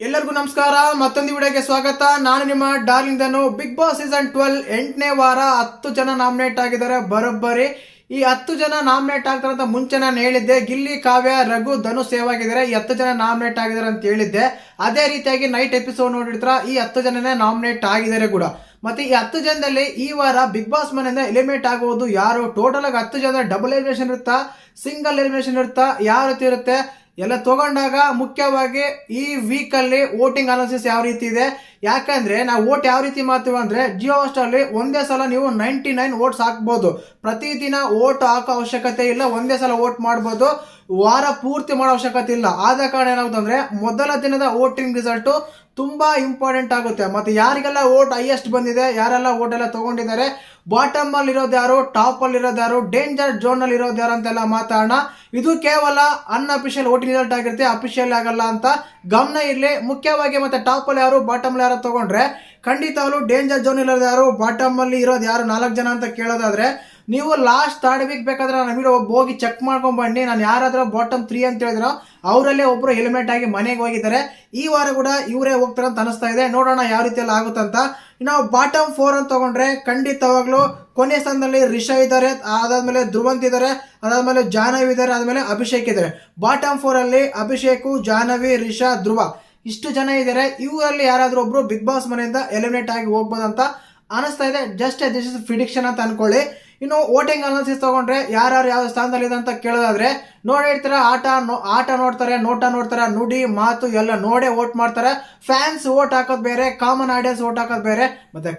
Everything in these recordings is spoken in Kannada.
ಎಲ್ಲರಿಗೂ ನಮಸ್ಕಾರ. ಮತ್ತೊಂದು ವಿಡಿಯೋಗೆ ಸ್ವಾಗತ. ನಾನು ನಿಮ್ಮ ಡಾರ್ಲಿಂಗ್ ಧನು. ಬಿಗ್ ಬಾಸ್ ಸೀಸನ್ 12 8ನೇ ವಾರ 10 ಜನ ನಾಮಿನೇಟ್ ಆಗಿದ್ದಾರೆ. ಬರೋಬ್ಬರಿ ಈ 10 ಜನ ನಾಮಿನೇಟ್ ಆಗ್ತಾರೆ ಅಂತ ಮುಂಚೆ ನಾನು ಹೇಳಿದ್ದೆ. ಗಿಲ್ಲಿ, ಕಾವ್ಯ, ರಘು, ಧನು ಸೇವ್ ಆಗಿದ್ದಾರೆ. ಈ 10 ಜನ ನಾಮಿನೇಟ್ ಆಗಿದ್ದಾರೆ ಅಂತ ಹೇಳಿದ್ದೆ. ಅದೇ ರೀತಿಯಾಗಿ ನೈಟ್ ಎಪಿಸೋಡ್ ನೋಡಿರ್ತಾರ, ಈ 10 ಜನನೇ ನಾಮಿನೇಟ್ ಆಗಿದ್ದಾರೆ ಕೂಡ. ಮತ್ತೆ ಈ 10 ಜನದಲ್ಲಿ ಈ ವಾರ ಬಿಗ್ ಬಾಸ್ ಮನೆಯಿಂದ ಎಲಿಮಿನೇಟ್ ಆಗುವುದು ಯಾರು? ಟೋಟಲ್ ಆಗಿ 10 ಜನ ಡಬಲ್ ಎಲಿಮಿನೇಷನ್ ಇರುತ್ತಾ, ಸಿಂಗಲ್ ಎಲಿಮಿನೇಷನ್ ಇರುತ್ತಾ, ಯಾವ ರೀತಿ ಇರುತ್ತೆ ಎಲ್ಲ ತಗೊಂಡಾಗ ಮುಖ್ಯವಾಗಿ ಈ ವೀಕ್ ಅಲ್ಲಿ ವೋಟಿಂಗ್ ಅನಾಲಿಸಿಸ್ ಯಾವ ರೀತಿ ಇದೆ. ಯಾಕಂದ್ರೆ ನಾವು ವೋಟ್ ಯಾವ ರೀತಿ ಮಾಡ್ತೀವಿ ಅಂದ್ರೆ, ಜಿಯೋ ಹಾಟ್‌ಸ್ಟಾರ್ ಒಂದೇ ಸಲ ನೀವು 99 ವೋಟ್ಸ್ ಹಾಕ್ಬೋದು. ಪ್ರತಿದಿನ ವೋಟ್ ಹಾಕೋ ಅವಶ್ಯಕತೆ ಇಲ್ಲ, ಒಂದೇ ಸಲ ವೋಟ್ ಮಾಡ್ಬೋದು. ವಾರ ಪೂರ್ತಿ ಮಾಡೋ ಅವಶ್ಯಕತೆ ಇಲ್ಲ. ಆದ ಕಾರಣ ಏನಾಗುತ್ತಂದ್ರೆ ಮೊದಲ ದಿನದ ವೋಟಿಂಗ್ ರಿಸಲ್ಟ್ ತುಂಬಾ ಇಂಪಾರ್ಟೆಂಟ್ ಆಗುತ್ತೆ. ಮತ್ತೆ ಯಾರಿಗೆಲ್ಲ ವೋಟ್ ಹೈಯೆಸ್ಟ್ ಬಂದಿದೆ, ಯಾರೆಲ್ಲ ವೋಟ್ ಎಲ್ಲ ತಗೊಂಡಿದ್ದಾರೆ, ಬಾಟಮ್ ಅಲ್ಲಿ ಇರೋದು ಯಾರು, ಟಾಪ್ ಅಲ್ಲಿ ಇರೋದು ಯಾರು, ಡೇಂಜರ್ ಝೋನ್ ಅಲ್ಲಿ ಇರೋದು ಯಾರು ಅಂತೆಲ್ಲ ಮಾತಾಡೋಣ. ಇದು ಕೇವಲ ಅನ್ಅಫಿಷಿಯಲ್ ವೋಟಿಂಗ್ ರಿಸಲ್ಟ್ ಆಗಿರುತ್ತೆ, ಅಫಿಷಿಯಲ್ ಆಗಲ್ಲ ಅಂತ ಗಮನ ಇರಲಿ. ಮುಖ್ಯವಾಗಿ ಮತ್ತೆ ಟಾಪ್ ಅಲ್ಲಿ ಯಾರು, ಬಾಟಮ್ ಅಲ್ಲಿ ಯಾರು ತಗೊಂಡ್ರೆ ಖಂಡಿತವಾಗ್ಲೂ ಡೇಂಜರ್ ಝೋನ್ ಇರೋದು ಯಾರು, ಬಾಟಮ್ ಅಲ್ಲಿ ಇರೋದು ಯಾರು 4 ಜನ ಅಂತ ಕೇಳೋದಾದ್ರೆ, ನೀವು ಲಾಸ್ಟ್ 3 ವೀಕ್ ಬೇಕಾದ್ರೆ ನಾನು ವಿಡಿಯೋ ಹೋಗಿ ಚೆಕ್ ಮಾಡ್ಕೊಂಡ್ ಬನ್ನಿ. ನಾನು ಯಾರಾದ್ರೂ ಬಾಟಮ್ 3 ಅಂತ ಹೇಳಿದ್ರು ಅವರಲ್ಲೇ ಒಬ್ರು ಎಲಿಮಿನೇಟ್ ಆಗಿ ಮನೆಗೆ ಹೋಗಿದ್ದಾರೆ. ಈ ವಾರ ಕೂಡ ಇವರೇ ಹೋಗ್ತಾರೆ ಅಂತ ಅನಿಸ್ತಾ ಇದೆ. ನೋಡೋಣ ಯಾವ ರೀತಿ ಎಲ್ಲ ಆಗುತ್ತಂತ. ನಾವು ಬಾಟಮ್ 4 ಅಂತ ತಗೊಂಡ್ರೆ ಖಂಡಿತವಾಗ್ಲೂ ಕೊನೆ ಸ್ಥಾನದಲ್ಲಿ ರಿಷಾ ಇದ್ದಾರೆ, ಅದಾದ್ಮೇಲೆ ಧ್ರುವಂತ್ ಇದ್ದಾರೆ, ಅದಾದ್ಮೇಲೆ ಜಾಹ್ನವಿ ಇದ್ದಾರೆ, ಆದ್ಮೇಲೆ ಅಭಿಷೇಕ್ ಇದ್ದಾರೆ. ಬಾಟಮ್ 4 ಅಲ್ಲಿ ಅಭಿಷೇಕ್, ಜಾಹ್ನವಿ, ರಿಷಾ, ಧ್ರುವ ಇಷ್ಟು ಜನ ಇದ್ದಾರೆ. ಇವರಲ್ಲಿ ಯಾರಾದ್ರೂ ಒಬ್ರು ಬಿಗ್ ಬಾಸ್ ಮನೆಯಿಂದ ಎಲಿಮಿನೇಟ್ ಆಗಿ ಹೋಗ್ಬೋದಂತ ಅನಿಸ್ತಾ ಇದೆ. ಜಸ್ಟ್ ದಿಸ್ ಇಸ್ ಪ್ರಿಡಿಕ್ಷನ್ ಅಂತ ಅನ್ಕೊಳ್ಳಿ. ಇನ್ನು ವೋಟಿಂಗ್ ಅನಾಲಿಸಿಸ್ ತಗೊಂಡ್ರೆ ಯಾರ್ಯಾರು ಯಾವ ಸ್ಥಾನದಲ್ಲಿ ಇದೆ ಅಂತ ಕೇಳೋದಾದ್ರೆ, ನೋಡಿರ್ತೀರ, ಆಟ ನೋಡ್ತಾರೆ, ನೋಟ ನೋಡ್ತಾರೆ, ನುಡಿ ಮಾತು ಎಲ್ಲ ನೋಡೇ ವೋಟ್ ಮಾಡ್ತಾರೆ. ಫ್ಯಾನ್ಸ್ ವೋಟ್ ಹಾಕೋದು ಬೇರೆ, ಕಾಮನ್ ಆಡಿಯನ್ಸ್ ವೋಟ್ ಹಾಕೋದು ಬೇರೆ. ಮತ್ತೆ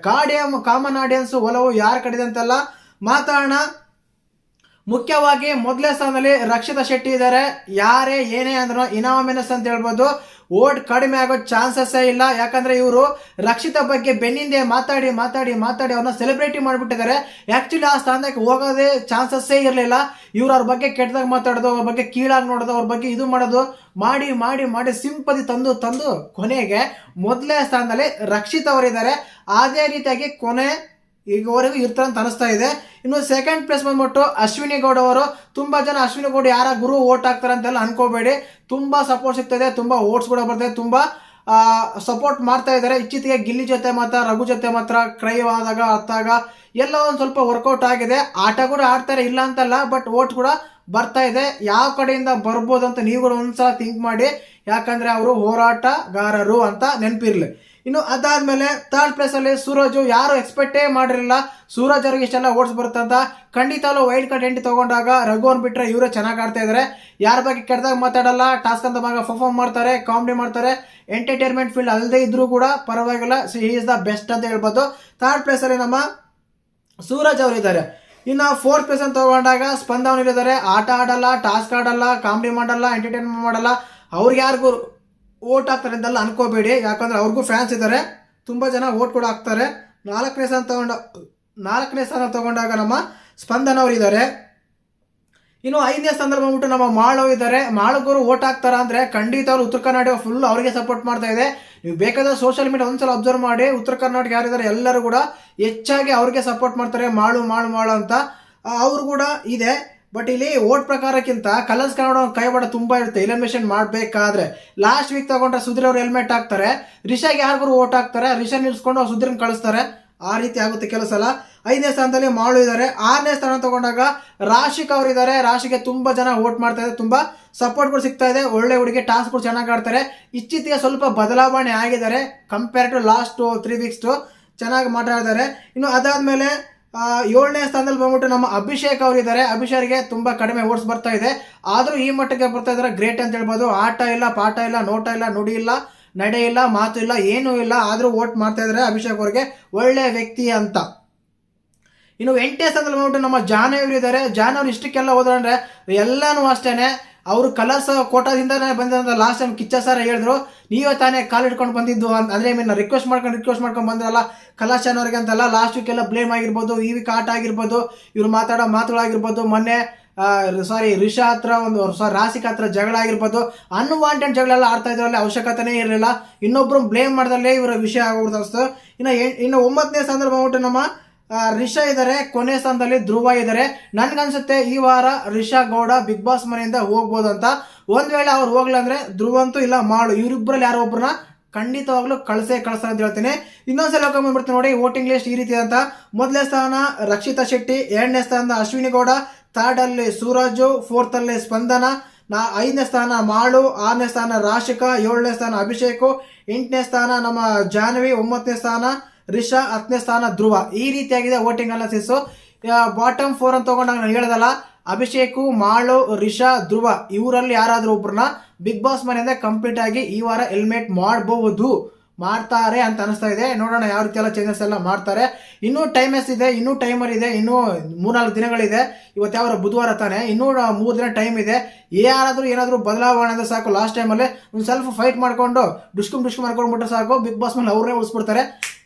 ಕಾಮನ್ ಆಡಿಯನ್ಸ್ ಒಲವು ಯಾರ ಕಡೆ ಅಂತೆಲ್ಲ ಮಾತಾಡೋಣ. ಮುಖ್ಯವಾಗಿ ಮೊದಲೇ ಸ್ಥಾನದಲ್ಲಿ ರಕ್ಷಿತಾ ಶೆಟ್ಟಿ ಇದ್ದಾರೆ. ಯಾರೇ ಏನೇ ಅಂದ್ರೂ ಇನಾಮಿನಸ್ ಅಂತ ಹೇಳ್ಬೋದು. ವೋಟ್ ಕಡಿಮೆ ಆಗೋ ಚಾನ್ಸಸ್ಸೇ ಇಲ್ಲ. ಯಾಕಂದ್ರೆ ಇವರು ರಕ್ಷಿತಾ ಬಗ್ಗೆ ಬೆನ್ನಿಂದೆ ಮಾತಾಡಿ ಅವ್ರನ್ನ ಸೆಲೆಬ್ರಿಟಿ ಮಾಡಿಬಿಟ್ಟಿದ್ದಾರೆ. ಆಕ್ಚುಲಿ ಆ ಸ್ಥಾನಕ್ಕೆ ಹೋಗೋದೇ ಚಾನ್ಸಸ್ಸೇ ಇರಲಿಲ್ಲ. ಇವ್ರು ಅವ್ರ ಬಗ್ಗೆ ಕೆಟ್ಟದಾಗ ಮಾತಾಡೋದು, ಅವ್ರ ಬಗ್ಗೆ ಕೀಳಾಗಿ ನೋಡೋದು, ಅವ್ರ ಬಗ್ಗೆ ಇದು ಮಾಡೋದು ಮಾಡಿ ಸಿಂಪತಿ ತಂದು ಕೊನೆಗೆ ಮೊದಲೇ ಸ್ಥಾನದಲ್ಲಿ ರಕ್ಷಿತಾ ಅವರಿದ್ದಾರೆ. ಅದೇ ರೀತಿಯಾಗಿ ಕೊನೆ ಈಗವರೆಗೂ ಇರ್ತಾರೆ ಅಂತ ಅನಿಸ್ತಾ ಇದೆ. ಇನ್ನು ಸೆಕೆಂಡ್ ಪ್ಲೇಸ್ ಬಂದ್ಬಿಟ್ಟು ಅಶ್ವಿನಿ ಗೌಡ ಅವರು. ತುಂಬಾ ಜನ ಅಶ್ವಿನಿ ಗೌಡ ಯಾರ ಗುರು ವೋಟ್ ಹಾಕ್ತಾರೆ ಅಂತೆಲ್ಲ ಅನ್ಕೋಬೇಡಿ. ತುಂಬಾ ಸಪೋರ್ಟ್ ಸಿಗ್ತದೆ, ತುಂಬಾ ವೋಟ್ಸ್ ಕೂಡ ಬರ್ತದೆ, ತುಂಬಾ ಸಪೋರ್ಟ್ ಮಾಡ್ತಾ ಇದ್ದಾರೆ. ಇಚ್ಚಿತಿಗೆ ಗಿಲ್ಲಿ ಜೊತೆ ಮಾತ್ರ, ರಘು ಜೊತೆ ಮಾತ್ರ ಕ್ರೈ ಆದಾಗ ಅತ್ತಾಗ ಎಲ್ಲ ಒಂದು ಸ್ವಲ್ಪ ವರ್ಕೌಟ್ ಆಗಿದೆ. ಆಟ ಕೂಡ ಆಡ್ತಾರೆ, ಇಲ್ಲ ಅಂತಲ್ಲ, ಬಟ್ ವೋಟ್ ಕೂಡ ಬರ್ತಾ ಇದೆ. ಯಾವ ಕಡೆಯಿಂದ ಬರ್ಬೋದು ಅಂತ ನೀವು ಕೂಡ ಒಂದ್ಸಲ ಥಿಂಕ್ ಮಾಡಿ. ಯಾಕಂದ್ರೆ ಅವರು ಹೋರಾಟಗಾರರು ಅಂತ ನೆನಪಿರ್ಲಿ. ಇನ್ನು ಅದಾದ್ಮೇಲೆ ಥರ್ಡ್ ಪ್ಲೇಸ್ ಅಲ್ಲಿ ಸೂರಜ್. ಯಾರು ಎಕ್ಸ್ಪೆಕ್ಟೇ ಮಾಡಿರಲಿಲ್ಲ ಸೂರಜ್ ಅವ್ರಿಗೆ ಇಷ್ಟೆಲ್ಲ ಓಟ್ಸ್ ಬರುತ್ತಂತ. ಖಂಡಿತವೂ ವೈಲ್ಡ್ ಕಾರ್ಡ್ ಎಂಟ್ರಿ ತಗೊಂಡಾಗ ರಘುವನ್ ಬಿಟ್ರೆ ಇವರೇ ಚೆನ್ನಾಗಿ ಆಡ್ತಾ ಇದ್ದಾರೆ. ಯಾರ ಬಗ್ಗೆ ಕೆಟ್ಟದಾಗ ಮಾತಾಡಲ್ಲ, ಟಾಸ್ಕ್ ಅಂತ ಭಾಗ ಪರ್ಫಾರ್ಮ್ ಮಾಡ್ತಾರೆ, ಕಾಮಿಡಿ ಮಾಡ್ತಾರೆ. ಎಂಟರ್ಟೈನ್ಮೆಂಟ್ ಫೀಲ್ಡ್ ಅಲ್ಲದೆ ಇದ್ರೂ ಕೂಡ ಪರವಾಗಿಲ್ಲ, ಹಿ ಇಸ್ ದ ಬೆಸ್ಟ್ ಅಂತ ಹೇಳ್ಬೋದು. ಥರ್ಡ್ ಪ್ಲೇಸ್ ಅಲ್ಲಿ ನಮ್ಮ ಸೂರಜ್ ಅವರು ಇದ್ದಾರೆ. ಇನ್ನು ಫೋರ್ತ್ ಪ್ಲೇಸ್ ಅಂತ ತಗೊಂಡಾಗ ಸ್ಪಂದನ್ ಇದ್ದಾರೆ. ಆಟ ಆಡಲ್ಲ, ಟಾಸ್ಕ್ ಆಡಲ್ಲ, ಕಾಮಿಡಿ ಮಾಡಲ್ಲ, ಎಂಟರ್ಟೈನ್ಮೆಂಟ್ ಮಾಡಲ್ಲ. ಅವ್ರಿಗೆ ಯಾರಿಗೂ ವೋಟ್ ಹಾಕ್ತಾರೆ ಅಂತೆಲ್ಲ ಅನ್ಕೋಬೇಡಿ. ಯಾಕಂದ್ರೆ ಅವ್ರಿಗೂ ಫ್ಯಾನ್ಸ್ ಇದ್ದಾರೆ, ತುಂಬಾ ಜನ ವೋಟ್ ಕೂಡ ಹಾಕ್ತಾರೆ. 4ನೇ ಸ್ಥಾನ ತಗೊಂಡಾಗ ನಮ್ಮ ಸ್ಪಂದನ್ ಅವರು ಇದ್ದಾರೆ. ಇನ್ನು 5ನೇ ಸ್ಥಾನದಲ್ಲಿ ಬಂದ್ಬಿಟ್ಟು ನಮ್ಮ ಮಾಳು ಇದ್ದಾರೆ. ಮಾಳುಗರು ವೋಟ್ ಹಾಕ್ತಾರ ಅಂದ್ರೆ ಖಂಡಿತ ಅವ್ರು ಉತ್ತರ ಕರ್ನಾಟಕ ಫುಲ್ ಅವರಿಗೆ ಸಪೋರ್ಟ್ ಮಾಡ್ತಾ ಇದೆ. ನೀವು ಬೇಕಾದ್ರೆ ಸೋಷಿಯಲ್ ಮೀಡಿಯಾ ಒಂದ್ಸಲ ಅಬ್ಸರ್ವ್ ಮಾಡಿ, ಉತ್ತರ ಕರ್ನಾಟಕ ಯಾರಿದ್ದಾರೆ ಎಲ್ಲರೂ ಕೂಡ ಹೆಚ್ಚಾಗಿ ಅವ್ರಿಗೆ ಸಪೋರ್ಟ್ ಮಾಡ್ತಾರೆ. ಮಾಳು ಅಂತ ಅವ್ರು ಕೂಡ ಇದೆ. ಬಟ್ ಇಲ್ಲಿ ವೋಟ್ ಪ್ರಕಾರಕ್ಕಿಂತ ಕಲರ್ಸ್ ಕನ್ನಡ ಕೈವಾಡ ತುಂಬಾ ಇರುತ್ತೆ ಎಲಿಮಿನೇಷನ್ ಮಾಡಬೇಕಾದ್ರೆ. ಲಾಸ್ಟ್ ವೀಕ್ ತಗೊಂಡ್ರೆ ಸುಧೀರ್ ಅವರು ಹೆಲ್ಮೆಟ್ ಹಾಕ್ತಾರೆ, ರಿಷಾಗೆ ಯಾರಿಗೂ ವೋಟ್ ಹಾಕ್ತಾರೆ, ರಿಷಾ ನಿಲ್ಸ್ಕೊಂಡು ಅವ್ರು ಸುಧೀರ್ನ ಕಳಿಸ್ತಾರೆ. ಆ ರೀತಿ ಆಗುತ್ತೆ ಕೆಲವು ಸಲ. 5ನೇ ಸ್ಥಾನದಲ್ಲಿ ಮಾಳು ಇದ್ದಾರೆ. 6ನೇ ಸ್ಥಾನ ತಗೊಂಡಾಗ ರಾಶಿಕ್ ಅವರು ಇದ್ದಾರೆ. ರಾಶಿಗೆ ತುಂಬಾ ಜನ ವೋಟ್ ಮಾಡ್ತಾ ಇದೆ, ತುಂಬಾ ಸಪೋರ್ಟ್ ಕೂಡ ಸಿಗ್ತಾ ಇದೆ. ಒಳ್ಳೆ ಹುಡುಗಿ, ಟಾಸ್ಕ್ ಕೂಡ ಚೆನ್ನಾಗಿ ಆಡ್ತಾರೆ. ಇತ್ತೀಚೆಗೆ ಸ್ವಲ್ಪ ಬದಲಾವಣೆ ಆಗಿದ್ದಾರೆ ಕಂಪೇರ್ ಟು ಲಾಸ್ಟ್ 3 ವೀಕ್ಸ್ ಚೆನ್ನಾಗಿ ಮಾತಾಡಿದ್ದಾರೆ. ಇನ್ನು ಅದಾದ್ಮೇಲೆ 7ನೇ ಸ್ಥಾನದಲ್ಲಿ ಬಂದ್ಬಿಟ್ಟು ನಮ್ಮ ಅಭಿಷೇಕ್ ಅವರು ಇದ್ದಾರೆ. ಅಭಿಷೇಕ್ಗೆ ತುಂಬಾ ಕಡಿಮೆ ವೋಟ್ಸ್ ಬರ್ತಾ ಇದೆ, ಆದ್ರೂ ಈ ಮಟ್ಟಕ್ಕೆ ಬರ್ತಾ ಇದ್ದಾರೆ, ಗ್ರೇಟ್ ಅಂತ ಹೇಳ್ಬೋದು. ಆಟ ಇಲ್ಲ, ಪಾಠ ಇಲ್ಲ, ನೋಟ ಇಲ್ಲ, ನುಡಿ ಇಲ್ಲ, ನಡೆ ಇಲ್ಲ, ಮಾತು ಇಲ್ಲ, ಏನೂ ಇಲ್ಲ, ಆದ್ರೂ ವೋಟ್ ಮಾಡ್ತಾ ಇದ್ದಾರೆ ಅಭಿಷೇಕ್ ಅವ್ರಿಗೆ, ಒಳ್ಳೆ ವ್ಯಕ್ತಿ ಅಂತ. ಇನ್ನು 8ನೇ ಸ್ಥಾನದಲ್ಲಿ ಬಂದ್ಬಿಟ್ಟು ನಮ್ಮ ಜಾಹ್ನವಿ ಇದ್ದಾರೆ. ಜಾಹ್ನವಿ ಇಷ್ಟಕ್ಕೆಲ್ಲ ಹೋದ್ರೆ ಎಲ್ಲಾನು ಅಷ್ಟೇನೆ, ಅವರು ಕಲರ್ಸ್ ಕೋಟಾದಿಂದಾನೇ ಬಂದಿರೋ. ಲಾಸ್ಟ್ ಟೈಮ್ ಕಿಚ್ಚ ಸರ್ ಹೇಳಿದ್ರು, ನೀವೇ ತಾನೇ ಕಾಲ್ ಇಟ್ಕೊಂಡು ಬಂದಿದ್ದು ಅಂತ. ಅಂದ್ರೆ ರಿಕ್ವೆಸ್ಟ್ ಮಾಡ್ಕೊಂಡು ಬಂದ್ರಲ್ಲ ಕಲರ್ಸ್ ಚಾನಲ್ಗೆ ಅಂತೆಲ್ಲ. ಲಾಸ್ಟ್ ವೀಕ್ ಎಲ್ಲ ಬ್ಲೇಮ್ ಆಗಿರ್ಬೋದು, ಈ ವೀಕ್ ಆಟ ಆಗಿರ್ಬೋದು, ಇವ್ರು ಮಾತಾಡೋ ಮಾತುಗಳಾಗಿರ್ಬೋದು, ಮೊನ್ನೆ ರಿಷಾ ಹತ್ರ ರಾಶಿಕ್ ಹತ್ರ ಜಗಳ ಆಗಿರ್ಬೋದು, ಅನ್ವಾಂಟೆಡ್ ಜಗಳ ಎಲ್ಲ ಆಡ್ತಾ ಇದ್ರಲ್ಲಿ ಅವಶ್ಯಕತೆನೇ ಇರಲಿಲ್ಲ. ಇನ್ನೊಬ್ರು ಬ್ಲೇಮ್ ಮಾಡ್ದಲ್ಲೇ ಇವರ ವಿಷಯ ಆಗ್ಬಿಡ್ತು ಅನಿಸ್ತು. ಇನ್ನು 9ನೇ ಸ್ಥಾನದಲ್ಲಿ ಬಂದ್ಬಿಟ್ಟು ನಮ್ಮ ರಿಷಾ ಇದ್ದಾರೆ. ಕೊನೆ ಸ್ಥಾನದಲ್ಲಿ ಧ್ರುವ ಇದ್ದಾರೆ. ನನ್ಗನ್ಸುತ್ತೆ ಈ ವಾರ ರಿಷಾ ಗೌಡ ಬಿಗ್ ಬಾಸ್ ಮನೆಯಿಂದ ಹೋಗ್ಬೋದು ಅಂತ. ಒಂದ್ ವೇಳೆ ಅವ್ರು ಹೋಗ್ಲಂದ್ರೆ ಧ್ರುವಂತೂ ಇಲ್ಲ ಮಾಳು, ಇವರಿಬ್ಬರಲ್ಲಿ ಯಾರೋ ಒಬ್ಬರನ್ನ ಖಂಡಿತವಾಗ್ಲೂ ಕಳ್ಸ್ತಾರೆ ಅಂತ ಹೇಳ್ತೀನಿ. ಇನ್ನೊಂದ್ಸಲ ಬಂದ್ಬಿಡ್ತೀನಿ ನೋಡಿ. ವೋಟಿಂಗ್ ಲಿಸ್ಟ್ ಈ ರೀತಿ ಅಂತ: ಮೊದಲನೇ ಸ್ಥಾನ ರಕ್ಷಿತಾ ಶೆಟ್ಟಿ, ಎರಡನೇ ಸ್ಥಾನ ಅಶ್ವಿನಿ ಗೌಡ, ಥರ್ಡ್ ಅಲ್ಲಿ ಸೂರಜು, ಫೋರ್ತ್ ಅಲ್ಲಿ ಸ್ಪಂದನ, ಐದನೇ ಸ್ಥಾನ ಮಾಳು, ಆರನೇ ಸ್ಥಾನ ರಾಶಿಕಾ, ಏಳನೇ ಸ್ಥಾನ ಅಭಿಷೇಕ್, ಎಂಟನೇ ಸ್ಥಾನ ನಮ್ಮ ಜಾಹ್ನವಿ, ಒಂಬತ್ತನೇ ಸ್ಥಾನ ರಿಷಾ, ಹತ್ತನೇ ಸ್ಥಾನ ಧ್ರುವ. ಈ ರೀತಿಯಾಗಿದೆ ವೋಟಿಂಗ್ ಅನಾಲಿಸಿಸ್. ಬಾಟಮ್ 4 ಅಂತ ತಗೊಂಡಾಗ ನಾನು ಹೇಳದಲ್ಲ, ಅಭಿಷೇಕ್, ಮಾಳು, ರಿಷಾ, ಧ್ರುವ ಇವರಲ್ಲಿ ಯಾರಾದ್ರೂ ಒಬ್ರನ್ನ ಬಿಗ್ ಬಾಸ್ ಮನೆಯಿಂದ ಕಂಪ್ಲೀಟ್ ಆಗಿ ಈ ವಾರ ಎಲಿಮಿನೇಟ್ ಮಾಡ್ತಾರೆ ಅಂತ ಅನಿಸ್ತಾ ಇದೆ. ನೋಡೋಣ ಯಾವ ರೀತಿ ಎಲ್ಲ ಚೇಂಜಸ್ ಎಲ್ಲ ಮಾಡ್ತಾರೆ. ಇನ್ನೂ ಟೈಮಸ್ ಇದೆ, ಇನ್ನೂ ಟೈಮರ್ ಇದೆ, ಇನ್ನೂ 3-4 ದಿನಗಳಿದೆ. ಇವತ್ತು ಯಾವ ಬುಧವಾರ ತಾನೆ, ಇನ್ನೂ 3 ದಿನ ಟೈಮ್ ಇದೆ. ಯಾರಾದ್ರೂ ಏನಾದರೂ ಬದಲಾವಣೆ ಅಂದ್ರೆ ಸಾಕು. ಲಾಸ್ಟ್ ಟೈಮಲ್ಲಿ ಒಂದು ಸ್ವಲ್ಪ ಫೈಟ್ ಮಾಡ್ಕೊಂಡು ಡುಷ್ಕುಮ್ ಮಾಡ್ಕೊಂಡ್ಬಿಟ್ರೆ ಸಾಕು, ಬಿಗ್ ಬಾಸ್ ಮೇಲೆ ಅವ್ರನ್ನೇ ಉಳಿಸ್ಬಿಡ್ತಾರೆ.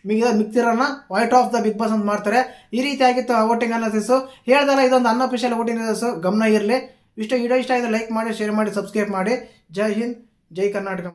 ಮಿಕ್ತಿರನ್ನ white of the Bigg Boss ಅಂತ ಮಾಡ್ತಾರೆ. ಈ ರೀತಿ ಆಗಿತ್ತು ವೋಟಿಂಗ್ ಅನಾಲಿಸಿಸ್. ಹೇಳ್ದಲ್ಲ, ಇದೊಂದು ಅನ್ಅಫಿಷಿಯಲ್ ವೋಟಿಂಗ್ ಅನಾಲಿಸಿಸ್, ಗಮನ ಇರಲಿ. ವಿಡಿಯೋ ಇಷ್ಟ ಆಗಿದೆ ಲೈಕ್ ಮಾಡಿ, ಶೇರ್ ಮಾಡಿ, ಸಬ್ಸ್ಕ್ರೈಬ್ ಮಾಡಿ. ಜೈ ಹಿಂದ್, ಜೈ ಕರ್ನಾಟಕ.